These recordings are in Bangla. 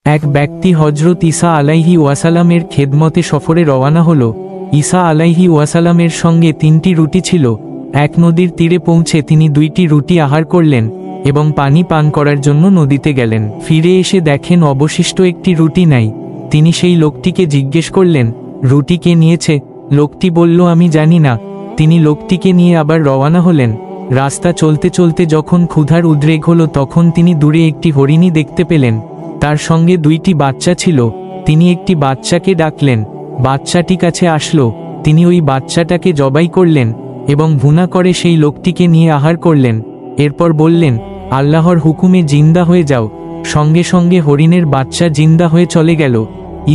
এক ব্যক্তি হযরত ঈসা আলাইহি ওয়াসালামের খেদমতে সফরে রওনা হলো। ঈসা আলাইহি ওয়াসালামের সঙ্গে 3টি রুটি ছিল। এক নদীর তীরে পৌঁছে তিনি 2টি রুটি আহার করলেন এবং পানি পান করার জন্য নদীতে গেলেন। ফিরে এসে দেখেন অবশিষ্ট একটি রুটি নাই। তিনি সেই লোকটিকে জিজ্ঞেস করলেন, রুটি কে নিয়েছে? লোকটি বলল, আমি জানি না। তিনি লোকটিকে নিয়ে আবার রওনা হলেন। রাস্তা চলতে চলতে যখন ক্ষুধার উদ্রেক হলো তখন তিনি দূরে একটি হরিণী দেখতে পেলেন। তার সঙ্গে 2টি বাচ্চা ছিল। তিনি একটি বাচ্চাকে ডাকলেন, বাচ্চাটি কাছে আসলো। তিনি ওই বাচ্চাটাকে জবাই করলেন এবং ভুনা করে সেই লোকটিকে নিয়ে আহার করলেন। এরপর বললেন, আল্লাহর হুকুমে জিন্দা হয়ে যাও। সঙ্গে সঙ্গে হরিণের বাচ্চা জিন্দা হয়ে চলে গেল।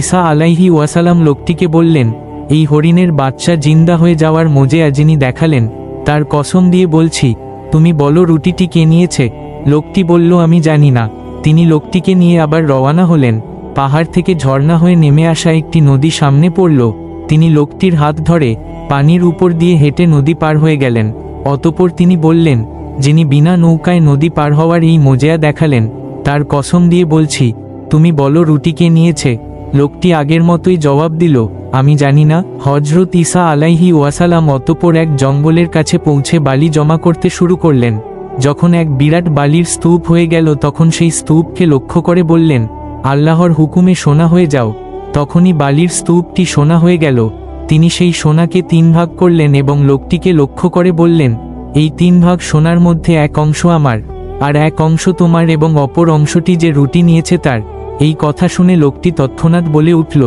ঈসা আলাইহি ওয়াসালাম লোকটিকে বললেন, এই হরিণের বাচ্চা জিন্দা হয়ে যাওয়ার মোজেয়া যিনি দেখালেন তার কসম দিয়ে বলছি, তুমি বলো রুটিটি কে নিয়েছে? লোকটি বলল, আমি জানি না। তিনি লোকটিকে নিয়ে আবার রওনা হলেন। পাহাড় থেকে ঝর্ণা হয়ে নেমে আসা একটি নদী সামনে পড়ল। তিনি লোকটির হাত ধরে পানির উপর দিয়ে হেঁটে নদী পার হয়ে গেলেন। অতঃপর তিনি বললেন, যিনি বিনা নৌকায় নদী পার হওয়ার এই মোজেয়া দেখালেন তার কসম দিয়ে বলছি, তুমি বলো রুটি কে নিয়েছে? লোকটি আগের মতোই জবাব দিল, আমি জানি না। হযরত ঈসা আলাইহি ওয়াসালাম অতঃপর এক জঙ্গলের কাছে পৌঁছে বালি জমা করতে শুরু করলেন। যখন এক বিরাট বালির স্তূপ হয়ে গেল তখন সেই স্তূপকে লক্ষ্য করে বললেন, আল্লাহর হুকুমে সোনা হয়ে যাও। তখনই বালির স্তূপটি সোনা হয়ে গেল। তিনি সেই সোনাকে 3 ভাগ করলেন এবং লোকটিকে লক্ষ্য করে বললেন, এই 3 ভাগ সোনার মধ্যে এক অংশ আমার, আর এক অংশ তোমার এবং অপর অংশটি যে রুটি নিয়েছে তার। এই কথা শুনে লোকটি তৎক্ষণাৎ বলে উঠল,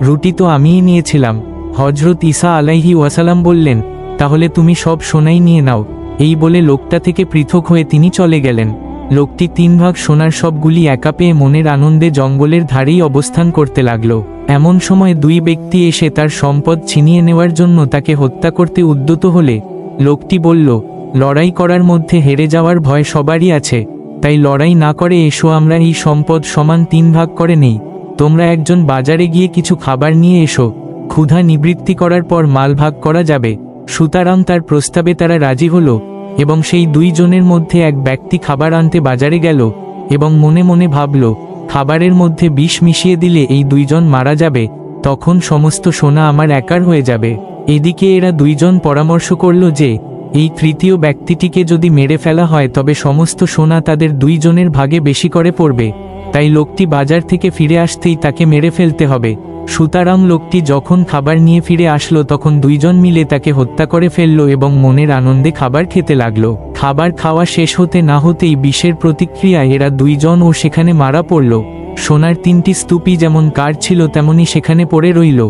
রুটি তো আমিই নিয়েছিলাম। হযরত ঈসা আলাইহি ওয়াসালাম বললেন, তাহলে তুমি সব সোনাই নিয়ে নাও। এই বলে লোকটা থেকে পৃথক হয়ে তিনি চলে গেলেন। লোকটি 3 ভাগ সোনার সবগুলি একা পেয়ে মনের আনন্দে জঙ্গলের ধারেই অবস্থান করতে লাগল। এমন সময় 2 ব্যক্তি এসে তার সম্পদ ছিনিয়ে নেওয়ার জন্য তাকে হত্যা করতে উদ্যত হলে লোকটি বলল, লড়াই করার মধ্যে হেরে যাওয়ার ভয় সবারই আছে, তাই লড়াই না করে এসো আমরা এই সম্পদ সমান 3 ভাগ করে নেই। তোমরা একজন বাজারে গিয়ে কিছু খাবার নিয়ে এসো, ক্ষুধা নিবৃত্তি করার পর মাল ভাগ করা যাবে। সুতরাং তার প্রস্তাবে তারা রাজি হলো এবং সেই 2 জনের মধ্যে এক ব্যক্তি খাবার আনতে বাজারে গেল এবং মনে মনে ভাবল, খাবারের মধ্যে বিষ মিশিয়ে দিলে এই 2 জন মারা যাবে, তখন সমস্ত সোনা আমার একার হয়ে যাবে। এদিকে এরা 2 জন পরামর্শ করল যে এই তৃতীয় ব্যক্তিটিকে যদি মেরে ফেলা হয় তবে সমস্ত সোনা তাদের 2 জনের ভাগে বেশি করে পড়বে। তাই লোকটি বাজার থেকে ফিরে আসতেই তাকে মেরে ফেলতে হবে। সুতরাং লোকটি যখন খাবার নিয়ে ফিরে আসলো তখন 2 জন মিলে তাকে হত্যা করে ফেলল এবং মনের আনন্দে খাবার খেতে লাগলো। খাবার খাওয়া শেষ হতে না হতেই বিষের প্রতিক্রিয়ায় এরা 2 জন ও সেখানে মারা পড়ল। সোনার 3টি স্তূপই যেমন কার ছিল তেমনি সেখানে পড়ে রইল,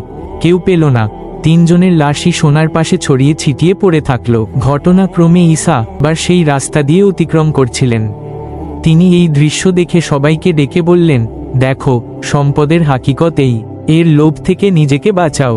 কেউ পেল না। 3 জনের লাশই সোনার পাশে ছড়িয়ে ছিটিয়ে পড়ে থাকল। ঘটনাক্রমে ঈসা আবার সেই রাস্তা দিয়ে অতিক্রম করছিলেন। তিনি এই দৃশ্য দেখে সবাইকে ডেকে বললেন, দেখো, সম্পদের হাকিকত এই, এর লোভ থেকে নিজেকে বাঁচাও।